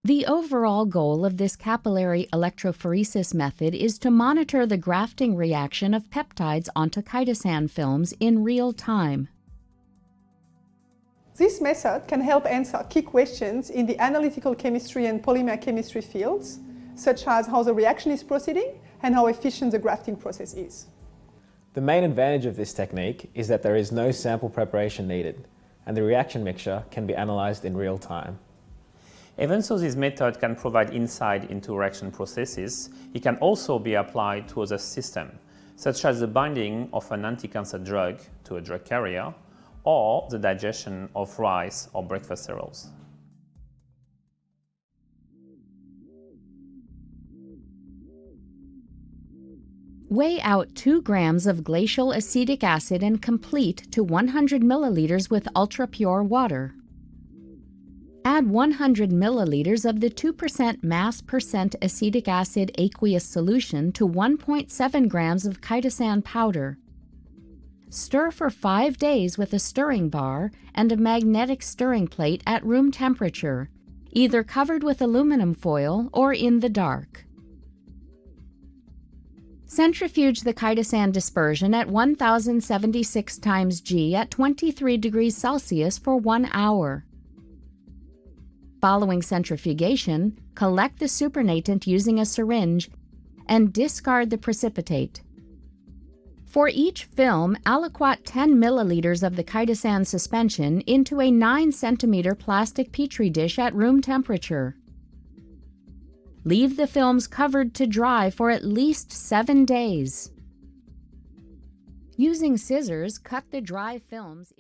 The overall goal of this capillary electrophoresis method is to monitor the grafting reaction of peptides onto chitosan films in real time. This method can help answer key questions in the analytical chemistry and polymer chemistry fields, such as how the reaction is proceeding and how efficient the grafting process is. The main advantage of this technique is that there is no sample preparation needed, and the reaction mixture can be analyzed in real time. Even though this method can provide insight into reaction processes, it can also be applied to other systems, such as the binding of an anti-cancer drug to a drug carrier, or the digestion of rice or breakfast cereals. Weigh out 2 grams of glacial acetic acid and complete to 100 milliliters with ultra-pure water. Add 100 milliliters of the 2% mass percent acetic acid aqueous solution to 1.7 grams of chitosan powder. Stir for 5 days with a stirring bar and a magnetic stirring plate at room temperature, either covered with aluminum foil or in the dark. Centrifuge the chitosan dispersion at 1076 times G at 23 degrees Celsius for 1 hour. Following centrifugation, collect the supernatant using a syringe and discard the precipitate. For each film, aliquot 10 milliliters of the chitosan suspension into a 9 centimeter plastic petri dish at room temperature. Leave the films covered to dry for at least 7 days. Using scissors, cut the dry films